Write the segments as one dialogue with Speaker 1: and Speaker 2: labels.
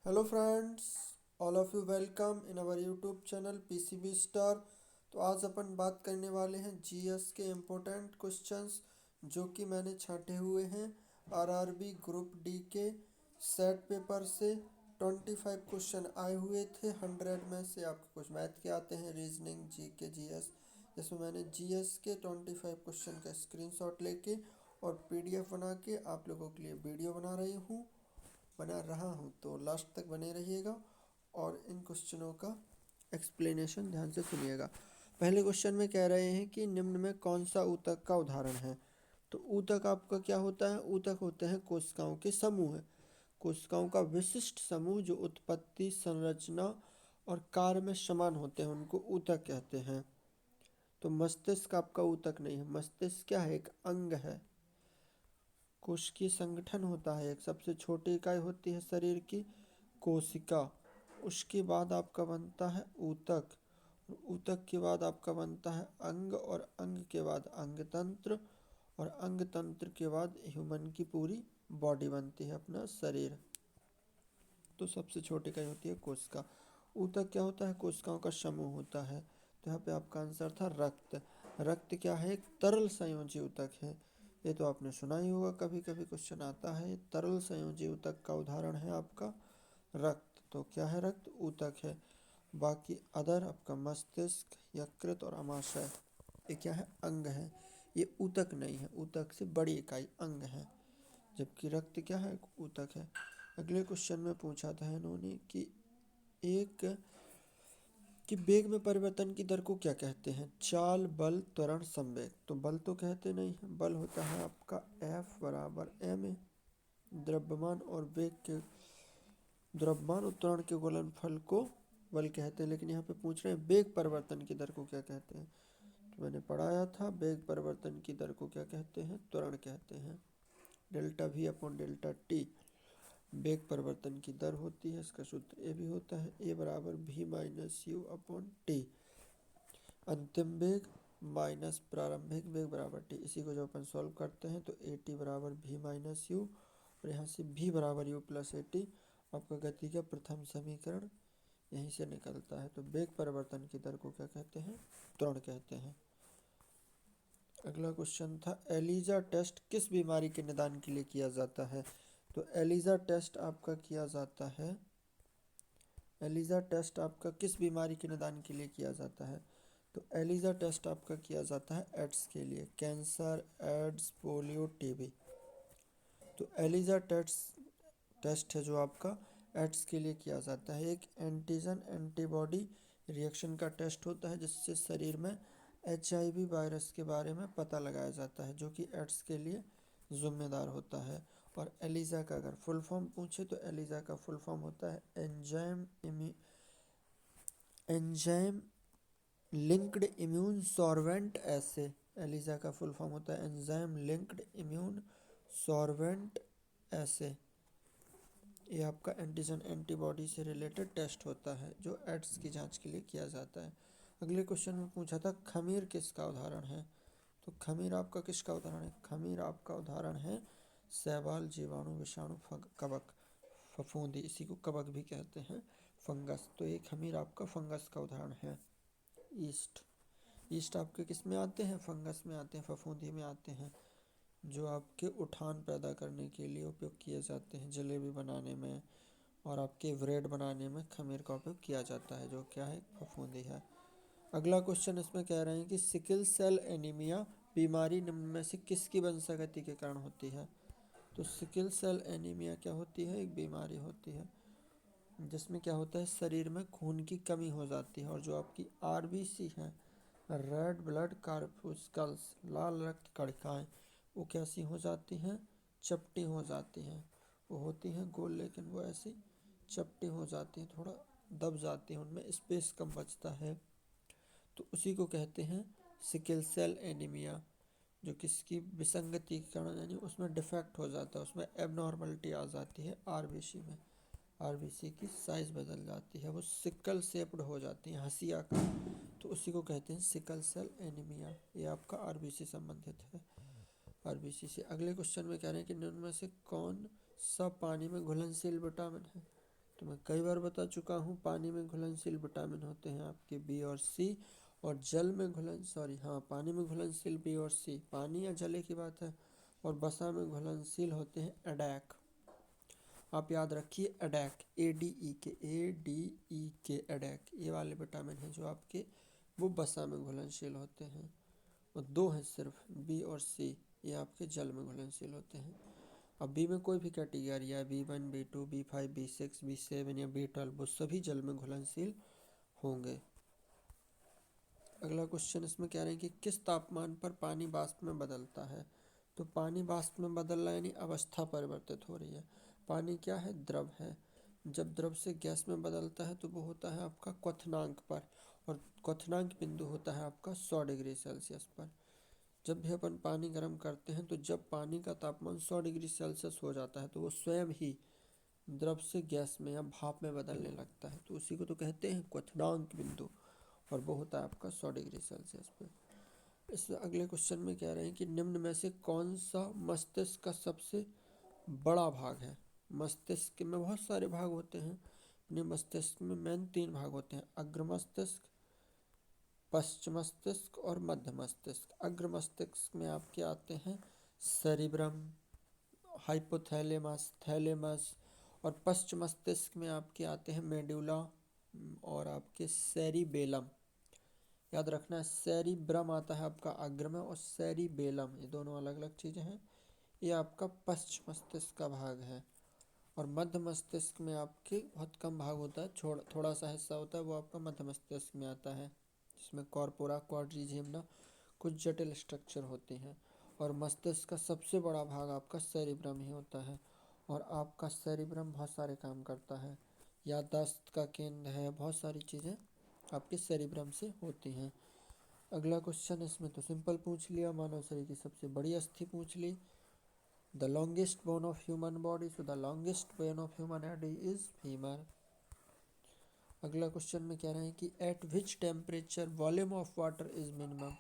Speaker 1: Hello friends, all of you welcome in our YouTube channel PCB star. तो आज अपन बात करने वाले हैं जीएस के इम्पोर्टेंट क्वेश्चंस जो कि मैंने छांटे हुए हैं आरआरबी ग्रुप डी के सेट पेपर से। 25 क्वेश्चन आए हुए थे, 100 में से आपके कुछ मैथ के आते हैं, रीजनिंग, जी के, जीएस। जिसमें मैंने जीएस के 25 क्वेश्चन का स्क्रीनशॉट लेके और पीडीएफ बना के आप लोगों के लिए वीडियो बना रहा हूँ। तो लास्ट तक बने रहिएगा और इन क्वेश्चनों का एक्सप्लेनेशन ध्यान से सुनिएगा। पहले क्वेश्चन में कह रहे हैं कि निम्न में कौन सा ऊतक का उदाहरण है। तो ऊतक आपका क्या होता है? ऊतक होते हैं कोशिकाओं के समूह। कोशिकाओं का विशिष्ट समूह जो उत्पत्ति, संरचना और कार्य में समान होते हैं उनको ऊतक कहते हैं। तो मस्तिष्क आपका ऊतक नहीं है। मस्तिष्क क्या है? एक अंग है। कोशिकीय संगठन होता है, एक सबसे छोटी इकाई होती है शरीर की, कोशिका। उसके बाद आपका बनता है ऊतक। ऊतक के बाद आपका बनता है अंग, और अंग के बाद अंग तंत्र, और अंग तंत्र के बाद ह्यूमन की पूरी बॉडी बनती है, अपना शरीर। तो सबसे छोटी इकाई होती है कोशिका। ऊतक क्या होता है? कोशिकाओं का समूह होता है। तो यहाँ पे आपका आंसर था रक्त। रक्त क्या है? एक तरल संयोजी ऊतक है। ये तो आपने सुना ही होगा, कभी कभी क्वेश्चन आता है। तरल संयोजी ऊतक का उदाहरण है आपका रक्त। तो क्या है? रक्त ऊतक है। बाकी अदर आपका मस्तिष्क, यकृत और अमाशय, ये क्या है? अंग है। ये ऊतक नहीं है, ऊतक से बड़ी इकाई अंग है, जबकि रक्त क्या है? ऊतक है। अगले क्वेश्चन में पूछा था इन्होंने कि एक कि वेग में परिवर्तन की दर को क्या कहते हैं? चाल, बल, त्वरण, संवेग। तो बल तो कहते नहीं है, बल होता है आपका F बराबर ma। द्रव्यमान और वेग के द्रव्यमान और त्वरण के गुणनफल को बल कहते हैं, लेकिन यहाँ पे पूछ रहे हैं वेग परिवर्तन की दर को क्या कहते हैं। तो मैंने पढ़ाया था, वेग परिवर्तन की दर को क्या कहते हैं? त्वरण कहते हैं। Delta we upon delta T वेग परिवर्तन की दर होती है। इसका सूत्र ए भी होता है, ए बराबर v minus u upon t. अंतिम वेग माइनस प्रारंभिक वेग बराबर टी। इसी को जब अपन सॉल्व करते हैं तो ए टी बराबर वी माइनस यू, और यहाँ से वी बराबर यू प्लस ए टी। आपका गति का प्रथम समीकरण यहीं से निकलता है। तो वेग परिवर्तन की दर को क्या कहते हैं? त्वरण कहते हैं। अगला क्वेश्चन था एलिजा टेस्ट किस बीमारी के निदान के लिए किया जाता है। तो एलिजा टेस्ट आपका किया जाता है, एलिजा टेस्ट आपका किस बीमारी के निदान के लिए किया जाता है। तो एलिजा टेस्ट आपका किया जाता है एड्स के लिए, कैंसर, एड्स, पोलियो, टीबी। तो एलिजा टेस्ट है जो आपका एड्स के लिए किया जाता है। एक एंटीजन एंटीबॉडी रिएक्शन का टेस्ट होता है जिससे शरीर में HIV वायरस के बारे में पता लगाया जाता है, जो कि एड्स के लिए जिम्मेदार होता है। और एलिजा का अगर फुल फॉर्म पूछे तो एलिजा का फुल फॉर्म होता है एंजाइम लिंक्ड इम्यून सॉर्वेंट एसे। एलिजा का फुल फॉर्म होता है एंजाइम लिंक्ड इम्यून सॉर्वेंट एसे। ये आपका एंटीजन एंटीबॉडी से रिलेटेड टेस्ट होता है जो एड्स की जांच के लिए किया जाता है। अगले क्वेश्चन में पूछा था खमीर किसका उदाहरण है। तो खमीर आपका किसका उदाहरण है? खमीर आपका उदाहरण है शैवाल, जीवाणु, विषाणु, कवक, फफूंदी, इसी को कवक भी कहते हैं, फंगस। तो ये खमीर आपका फंगस का उदाहरण है। ईस्ट, ईस्ट आपके किस में आते हैं? फंगस में आते हैं, फफूंदी में आते हैं, जो आपके उठान पैदा करने के लिए उपयोग किए जाते हैं, जलेबी बनाने में और आपके ब्रेड बनाने में खमीर का उपयोग किया जाता है, जो क्या है? फफूंदी है। अगला क्वेश्चन इसमें कह रहे हैं कि सिकल सेल एनीमिया बीमारी निम्न में से किसकी वंशागति के कारण होती है। तो सिकल सेल एनीमिया क्या होती है? एक बीमारी होती है जिसमें क्या होता है, शरीर में खून की कमी हो जाती है, और जो आपकी आरबीसी है, रेड ब्लड कार्पुस्कल्स, लाल रक्त कणिकाएँ, वो कैसी हो जाती हैं? चपटी हो जाती हैं। वो होती हैं गोल, लेकिन वो ऐसी चपटी हो जाती हैं, थोड़ा दब जाती हैं, उनमें स्पेस कम बचता है। तो उसी को कहते हैं सिकल सेल एनीमिया, जो किसकी विसंगति के कारण, यानी उसमें डिफेक्ट हो जाता है, उसमें एबनॉर्मलिटी आ जाती है आरबीसी में। आरबीसी की साइज़ बदल जाती है, वो सिकल शेप्ड हो जाती है, हंसिया का। तो उसी को कहते हैं सिकल सेल एनीमिया। ये आपका आरबीसी संबंधित है, आरबीसी से। अगले क्वेश्चन में कह रहे हैं कि निम्न में से कौन सा पानी में घुलनशील विटामिन है। तो मैं कई बार बता चुका हूँ, पानी में घुलनशील विटामिन होते हैं आपके बी और सी, और जल में पानी में घुलनशील बी और सी, पानी या जले की बात है, और वसा में घुलनशील होते हैं एडैक। आप याद रखिए एडैक, ADE के एडैक, ये वाले विटामिन हैं जो आपके वो वसा में घुलनशील होते हैं। और दो हैं सिर्फ, बी और सी, ये आपके जल में घुलनशील होते हैं। अब बी में कोई भी कैटेगरी है, B1, B2, B5, B6, B7 या B12, वो सभी जल में घुलनशील होंगे। अगला क्वेश्चन इसमें कह रहे हैं कि किस तापमान पर पानी वाष्प में बदलता है। तो पानी वाष्प में बदल रहा है यानी अवस्था परिवर्तित हो रही है। पानी क्या है, द्रव है। जब द्रव से गैस में बदलता है तो वो होता है आपका क्वथनांक पर, और क्वथनांक बिंदु होता है आपका 100 डिग्री सेल्सियस पर। जब भी अपन पानी गर्म करते हैं तो जब पानी का तापमान 100 डिग्री सेल्सियस हो जाता है तो वो स्वयं ही द्रव से गैस में या भाप में बदलने लगता है, तो उसी को तो कहते हैं क्वथनांक बिंदु, और वो होता है आपका 100 डिग्री सेल्सियस पे। इस अगले क्वेश्चन में कह रहे हैं कि निम्न में से कौन सा मस्तिष्क का सबसे बड़ा भाग है। मस्तिष्क में बहुत सारे भाग होते हैं, अपने मस्तिष्क में मेन 3 भाग होते हैं, अग्र मस्तिष्क, पश्च मस्तिष्क और मध्य मस्तिष्क। अग्र मस्तिष्क में आपके आते हैं सेरिब्रम, हाइपोथैलेमस, थैलेमस, और पश्च मस्तिष्क में आपके आते हैं मेडुला और आपके सेरिबेलम। याद रखना है, सेरिब्रम आता है आपका अग्र में, और सेरिबेलम, ये दोनों अलग अलग चीज़ें हैं। ये आपका पश्च मस्तिष्क का भाग है। और मध्य मस्तिष्क में आपके बहुत कम भाग होता है, थोड़ा सा हिस्सा होता है, वो आपका मध्य मस्तिष्क में आता है, जिसमें कॉर्पोरा, क्वाड्रिजेमिना, कुछ जटिल स्ट्रक्चर होते हैं। और मस्तिष्क का सबसे बड़ा भाग आपका सेरिब्रम ही होता है, और आपका सेरिब्रम बहुत सारे काम करता है, याददाश्त का केंद्र है, बहुत सारी चीज़ें आपके सेरिब्रम से होती हैं। अगला क्वेश्चन इसमें तो सिंपल पूछ लिया, मानव शरीर की सबसे बड़ी अस्थि पूछ ली। The longest bone of human body, so the longest bone of human body is femur. अगला क्वेश्चन में कह रहे हैं कि at which temperature volume of water is minimum.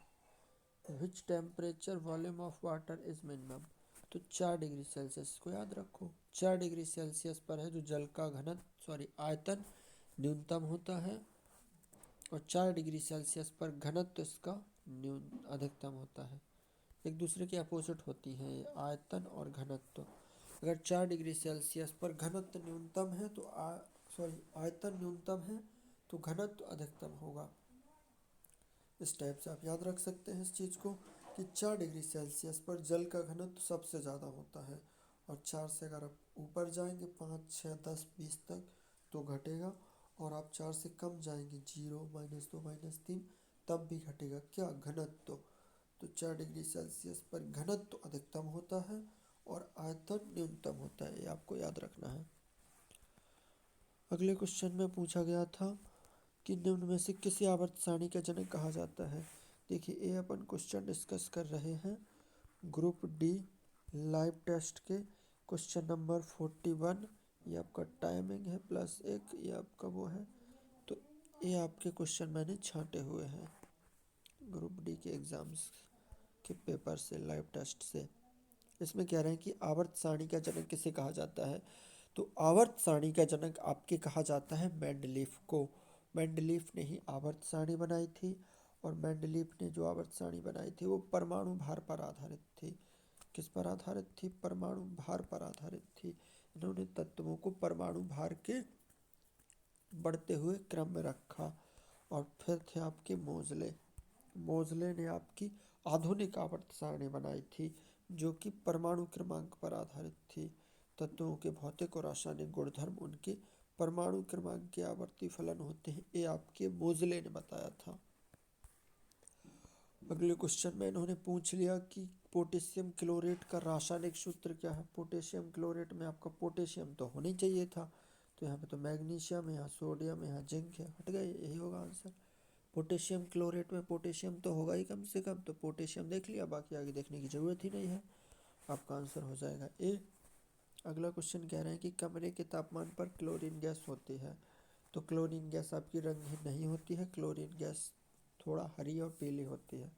Speaker 1: Which temperature volume of water is minimum, तो 4 degree Celsius को याद रखो। 4 डिग्री सेल्सियस पर है जो जल का आयतन न्यूनतम होता है, और 4 डिग्री सेल्सियस पर घनत्व इसका अधिकतम होता है। एक दूसरे के अपोजिट होती हैं ये, आयतन और घनत्व। अगर 4 डिग्री सेल्सियस पर घनत्व न्यूनतम है तो आयतन न्यूनतम है तो घनत्व अधिकतम होगा। इस टाइप से आप याद रख सकते हैं इस चीज़ को कि 4 डिग्री सेल्सियस पर जल का घनत्व सबसे ज़्यादा होता है, और 4 से अगर आप ऊपर जाएंगे 5, 6, 10, 20 तक तो घटेगा, और आप 4 से कम जाएंगे 0, -2, -3, तब भी घटेगा क्या, घनत्व। तो 4 डिग्री सेल्सियस पर घनत्व अधिकतम होता है और आयतन न्यूनतम होता है, ये आपको याद रखना है। अगले क्वेश्चन में पूछा गया था कि निम्न में से किसे आवर्त सारणी का जनक कहा जाता है। देखिए, ये अपन क्वेश्चन डिस्कस कर रहे हैं ग्रुप डी लाइव टेस्ट के क्वेश्चन नंबर 41। ये आपका टाइमिंग है +1, ये आपका वो है। तो ये आपके क्वेश्चन मैंने छांटे हुए हैं ग्रुप डी के एग्ज़ाम्स के पेपर से, लाइव टेस्ट से। इसमें कह रहे हैं कि आवर्त सारणी का जनक किसे कहा जाता है। तो आवर्त सारणी का जनक आपके कहा जाता है मेंडलीफ को। मेंडलीफ ने ही आवर्त सारणी बनाई थी, और मेंडलीफ ने जो आवर्त सारणी बनाई थी वो परमाणु भार पर आधारित थी। किस पर आधारित थी, परमाणु भार पर आधारित थी। इन्होंने तत्वों को परमाणु भार के बढ़ते हुए क्रम में रखा। और फिर थे आपके मोजले। मोजले ने आपकी आधुनिक आवर्त सारणी बनाई थी, जो कि परमाणु क्रमांक पर आधारित थी। तत्वों के भौतिक और रासायनिक गुणधर्म उनके परमाणु क्रमांक के आवर्ती फलन होते हैं, ये आपके मोजले ने बताया था। अगले क्वेश्चन में इन्होंने पूछ लिया कि पोटेशियम क्लोरेट का रासायनिक सूत्र क्या है। पोटेशियम क्लोरेट में आपका पोटेशियम तो होना ही चाहिए था, तो यहाँ पे तो मैग्नीशियम है, यहाँ सोडियम है, यहाँ जिंक है, हट गए, यही होगा आंसर। पोटेशियम क्लोरेट में पोटेशियम तो होगा ही कम से कम, तो पोटेशियम देख लिया, बाकी आगे देखने की ज़रूरत ही नहीं है, आपका आंसर हो जाएगा ए। अगला क्वेश्चन कह रहे हैं कि कमरे के तापमान पर क्लोरीन गैस होती है। तो क्लोरीन गैस आपकी रंगहीन नहीं होती है, क्लोरीन गैस थोड़ा हरी और पीली होती है।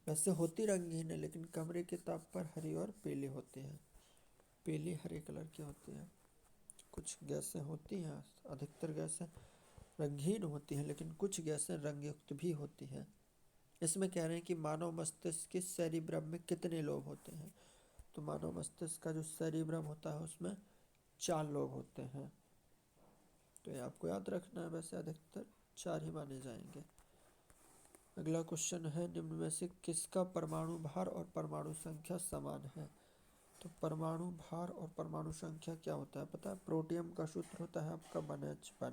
Speaker 1: वैसे होती रंगहीन है, लेकिन कमरे के ताप पर हरी और पीली होती है, पीली हरे कलर की होती है। कुछ गैसें होती हैं, अधिकतर गैसें रंगहीन होती हैं, लेकिन कुछ गैसें रंगयुक्त भी होती हैं। इसमें कह रहे हैं कि मानव मस्तिष्क के सेरिब्रम में कितने लोब होते हैं। तो मानव मस्तिष्क का जो सेरिब्रम होता है उसमें 4 लोब होते हैं। तो ये आपको याद रखना है, वैसे अधिकतर 4 ही माने जाएंगे। अगला क्वेश्चन है, निम्न में से किसका परमाणु भार और परमाणु संख्या समान है। तो परमाणु भार और परमाणु संख्या क्या होता है पता है। प्रोटियम का सूत्र होता है आपका 1H1,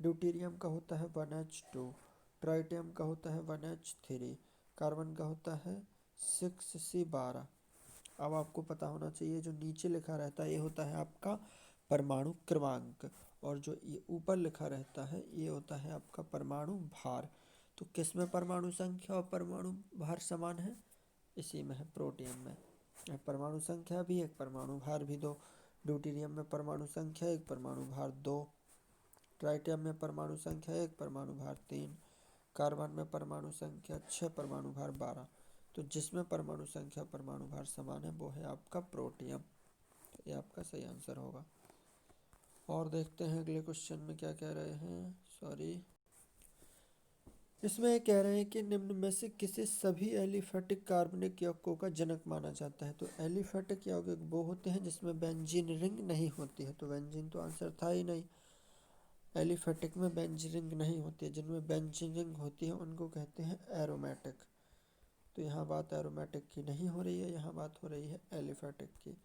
Speaker 1: ड्यूटेरियम का होता है 1H2, ट्राइटियम का होता है 1H3, कार्बन का होता है 6C12। अब आपको पता होना चाहिए जो नीचे लिखा रहता है ये होता है आपका परमाणु क्रमांक, और जो ये ऊपर लिखा रहता है ये होता है आपका परमाणु भार। तो किस में परमाणु संख्या और परमाणु भार समान है, इसी में है, प्रोटियम में। परमाणु संख्या भी 1, परमाणु भार भी 2। ड्यूटेरियम में परमाणु संख्या 1, परमाणु भार 2। ट्राइटियम में परमाणु संख्या 1, परमाणु भार 3। कार्बन में परमाणु संख्या 6, परमाणु भार 12। तो जिसमें परमाणु संख्या परमाणु भार समान है वो है आपका प्रोटियम। तो ये आपका सही आंसर होगा। और देखते हैं अगले क्वेश्चन में क्या कह रहे हैं। इसमें कह रहे हैं कि निम्न में से किसे सभी एलिफेटिक कार्बनिक यौगिकों का जनक माना जाता है। तो एलिफेटिक यौगिक वो होते हैं जिसमें बेंजीन रिंग नहीं होती है। तो बेंजीन तो आंसर था ही नहीं, एलिफेटिक में बेंजीन रिंग नहीं होती है। जिनमें बेंजीन रिंग होती है उनको कहते हैं एरोमेटिक। तो यहाँ बात एरोमेटिक की नहीं हो रही है, यहाँ बात हो रही है एलिफेटिक की।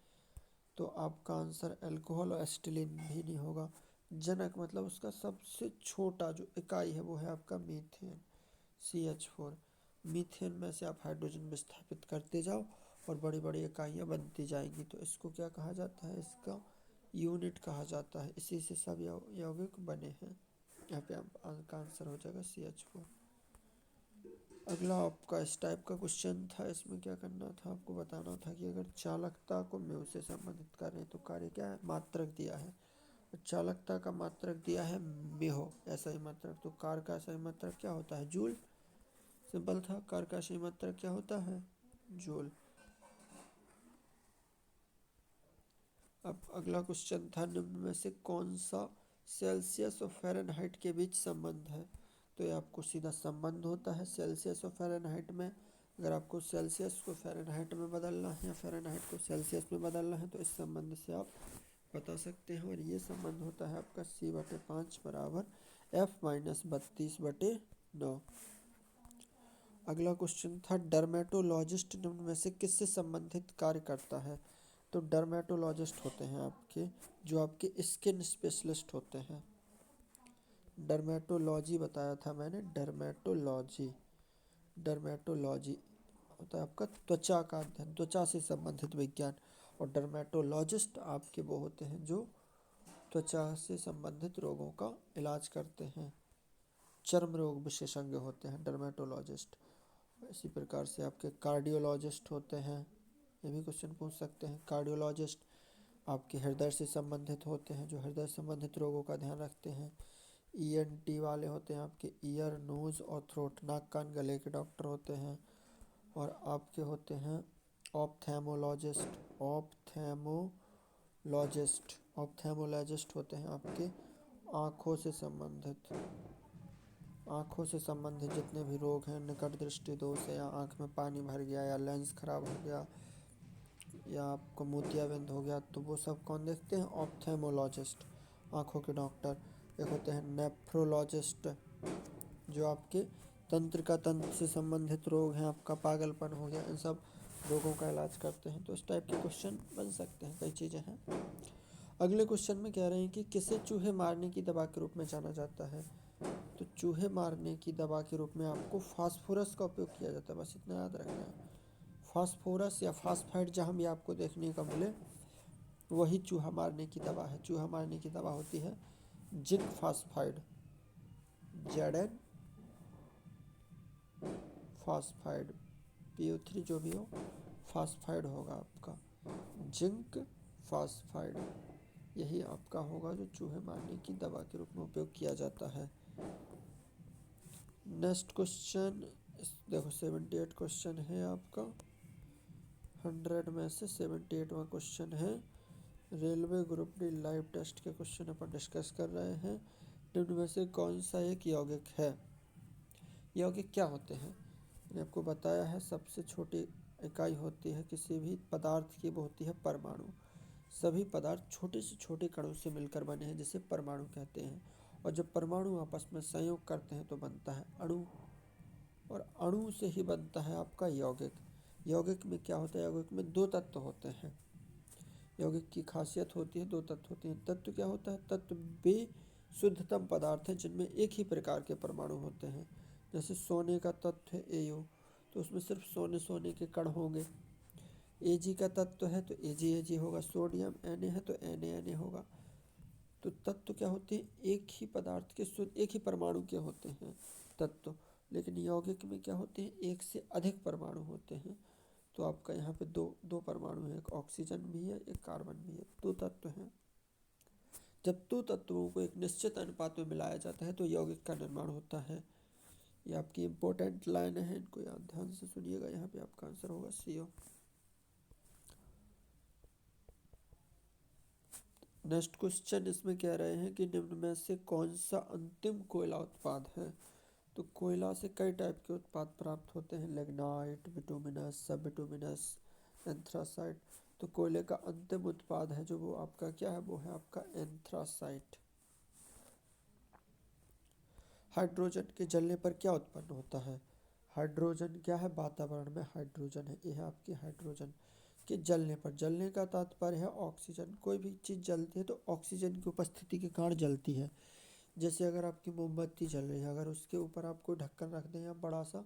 Speaker 1: तो आपका आंसर अल्कोहल और एसिटिलीन भी नहीं होगा। जनक मतलब उसका सबसे छोटा जो इकाई है वो है आपका मीथेन, CH4। मीथेन में से आप हाइड्रोजन विस्थापित करते जाओ और बड़ी बड़ी इकाइयाँ बनती जाएंगी। तो इसको क्या कहा जाता है, इसका यूनिट कहा जाता है। इसी से सब यौगिक बने हैं। यहाँ पे आपका आंसर हो जाएगा CH4। अगला आपका इस टाइप का क्वेश्चन था। इसमें क्या करना था, आपको बताना था कि अगर चालकता को म्यू से संबंधित करें तो कार्य क्या है, मात्रक दिया है। चालकता का मात्रक दिया है म्यू, ऐसा ही मात्रक। तो कार का सही मात्रक क्या होता है, जूल। सिंपल था, कार का सही मात्रक क्या होता है, जूल। अब अगला क्वेश्चन था, निम्न में से कौन सा सेल्सियस और फ़ारेनहाइट के बीच संबंध है। तो ये आपको सीधा संबंध होता है सेल्सियस और फ़ारेनहाइट में। अगर आपको सेल्सियस को फ़ारेनहाइट में बदलना है या फ़ारेनहाइट को सेल्सियस में बदलना है तो इस संबंध से आप बता सकते हैं। और ये संबंध होता है आपका C/5 बराबर F-32/9। अगला क्वेश्चन था, डर्मेटोलॉजिस्ट निम्न में से किससे संबंधित कार्य करता है। तो डर्मेटोलॉजिस्ट होते हैं आपके जो आपके स्किन स्पेशलिस्ट होते हैं। डर्मेटोलॉजी बताया था मैंने, डर्मेटोलॉजी होता है आपका त्वचा का अध्ययन, त्वचा से संबंधित विज्ञान। और डर्मेटोलॉजिस्ट आपके वो होते हैं जो त्वचा से संबंधित रोगों का इलाज करते हैं, चर्म रोग विशेषज्ञ होते हैं डर्मेटोलॉजिस्ट। इसी प्रकार से आपके कार्डियोलॉजिस्ट होते हैं, ये भी क्वेश्चन पूछ सकते हैं। कार्डियोलॉजिस्ट आपके हृदय से संबंधित होते हैं, जो हृदय संबंधित रोगों का ध्यान रखते हैं। ENT वाले होते हैं आपके ईयर, नोज़ और थ्रोट, नाक कान गले के डॉक्टर होते हैं। और आपके होते हैं ऑप्थेमोलॉजिस्ट होते हैं आपके आँखों से संबंधित जितने भी रोग हैं, निकट दृष्टि दोष है या आँख में पानी भर गया या लेंस खराब हो गया या आपको मोतियाबिंद हो गया, तो वो सब कौन देखते हैं, ऑप्थेमोलॉजिस्ट, आँखों के डॉक्टर। एक होते हैं नेफ्रोलॉजिस्ट जो आपके तंत्र से संबंधित रोग हैं, आपका पागलपन हो गया, इन सब रोगों का इलाज करते हैं। तो इस टाइप के क्वेश्चन बन सकते हैं, कई चीज़ें हैं। अगले क्वेश्चन में कह रहे हैं कि किसे चूहे मारने की दवा के रूप में जाना जाता है। तो चूहे मारने की दवा के रूप में आपको फास्फोरस का उपयोग किया जाता है, बस इतना याद रखना है। फास्फोरस या फास्फाइड जहाँ भी आपको देखने का मिले वही चूहा मारने की दवा है। चूहा मारने की दवा होती है zinc phosphide, Zn phosphide, PO3 जो भी हो, फास्फाइड होगा आपका, जिंक फास्फाइड, यही आपका होगा जो चूहे मारने की दवा के रूप में उपयोग किया जाता है। नेक्स्ट क्वेश्चन देखो, 78 क्वेश्चन है आपका, 100 में से 78वां क्वेश्चन है, railway group D live test के क्वेश्चन अपन डिस्कस कर रहे हैं। निम्न में से कौन सा एक यौगिक है? यौगिक क्या होते हैं? मैंने आपको बताया है, सबसे छोटी इकाई होती है किसी भी पदार्थ की, वो होती है परमाणु। सभी पदार्थ छोटे से छोटे कणों से मिलकर बने हैं, जिसे परमाणु कहते हैं। और जब परमाणु आपस में संयोग करते हैं तो बनता है अणु, और अणु से ही बनता है आपका यौगिक। यौगिक में क्या होता है? यौगिक में दो तत्व होते हैं। यौगिक की खासियत होती है, दो तत्व होते हैं। तत्व क्या होता है? तत्व वे शुद्धतम पदार्थ हैं जिनमें एक ही प्रकार के परमाणु होते हैं। जैसे सोने का तत्व है एयू, तो उसमें सिर्फ सोने सोने के कण होंगे। एजी का तत्व है तो एजी एजी होगा। सोडियम Na है तो Na होगा। तो तत्व क्या होते हैं? एक ही पदार्थ के शुद्ध एक ही परमाणु के होते हैं तत्व। लेकिन यौगिक में क्या होते हैं? एक से अधिक परमाणु होते हैं। तो आपका यहाँ पे दो दो परमाणु है, एक ऑक्सीजन भी है, एक कार्बन भी है, दो तत्व हैं। जब दो तत्वों को एक निश्चित अनुपात में मिलाया जाता है तो यौगिक का निर्माण होता है। ये आपकी इंपॉर्टेंट लाइन है, इनको याद ध्यान से सुनिएगा। यहाँ पे आपका आंसर होगा CO। नेक्स्ट क्वेश्चन इसमें कह रहे हैं कि निम्न में से कौन सा अंतिम कोयला उत्पाद है? तो कोयला से कई टाइप के उत्पाद प्राप्त होते हैं, लिग्नाइट, बिटुमिनस, सब बिटुमिनस, एंथ्रासाइट। तो कोयले का अंतिम उत्पाद है जो वो आपका क्या है? वो है आपका एंथ्रासाइट। हाइड्रोजन के जलने पर क्या उत्पन्न होता है? हाइड्रोजन क्या है? वातावरण में हाइड्रोजन है, यह है आपकी हाइड्रोजन के जलने पर। जलने का तात्पर्य है ऑक्सीजन। कोई भी चीज़ जलती है तो ऑक्सीजन की उपस्थिति के कारण जलती है। जैसे अगर आपकी मोमबत्ती जल रही है, अगर उसके ऊपर आप कोई ढक्कन रख दें या बड़ा सा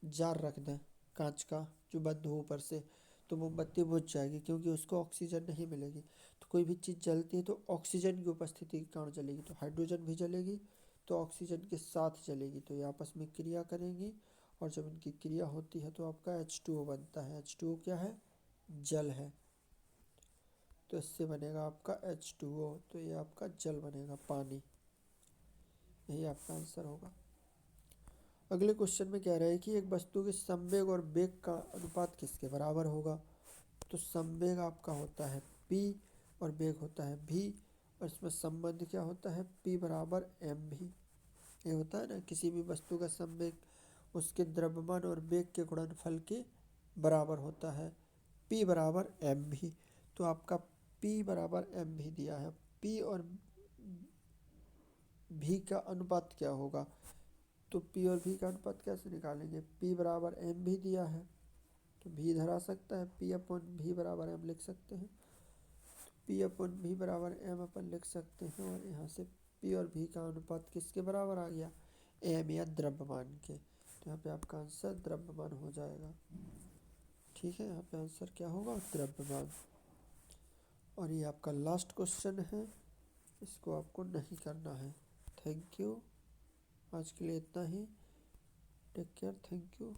Speaker 1: जार रख दें कांच का जो बंद हो ऊपर से, तो मोमबत्ती बुझ जाएगी क्योंकि उसको ऑक्सीजन नहीं मिलेगी। तो कोई भी चीज़ जलती है तो ऑक्सीजन की उपस्थिति के कारण जलेगी। तो हाइड्रोजन भी जलेगी तो ऑक्सीजन के साथ जलेगी, तो ये आपस में क्रिया करेंगी। और जब इनकी क्रिया होती है तो आपका H2O बनता है। H2O क्या है? जल है। तो इससे बनेगा आपका H2O, तो ये आपका जल बनेगा, पानी। यही आपका आंसर होगा। अगले क्वेश्चन में कह रहे हैं कि एक वस्तु के संवेग और वेग का अनुपात किसके बराबर होगा? तो संवेग आपका होता है P और वेग होता है V, और इसमें संबंध क्या होता है? P बराबर mv। ये होता है ना, किसी भी वस्तु का संवेग उसके द्रव्यमान और वेग के गुणनफल के बराबर होता है। P बराबर mv। तो आपका P बराबर mv दिया है। P और V का अनुपात क्या होगा? तो P और V का अनुपात कैसे निकालेंगे? P बराबर mv दिया है तो V धरा सकता है, P अपन V बराबर m लिख सकते हैं। P अपन V बराबर m अपन लिख सकते हैं, और यहाँ से P और V का अनुपात किसके बराबर आ गया? m या द्रव्यमान के। तो यहाँ पे आपका आंसर द्रव्यमान हो जाएगा। ठीक है, यहाँ पे आंसर क्या होगा? द्रव्यमान। और ये आपका लास्ट क्वेश्चन है, इसको आपको नहीं करना है। Thank you. आज के लिए इतना ही। Take care. Thank you.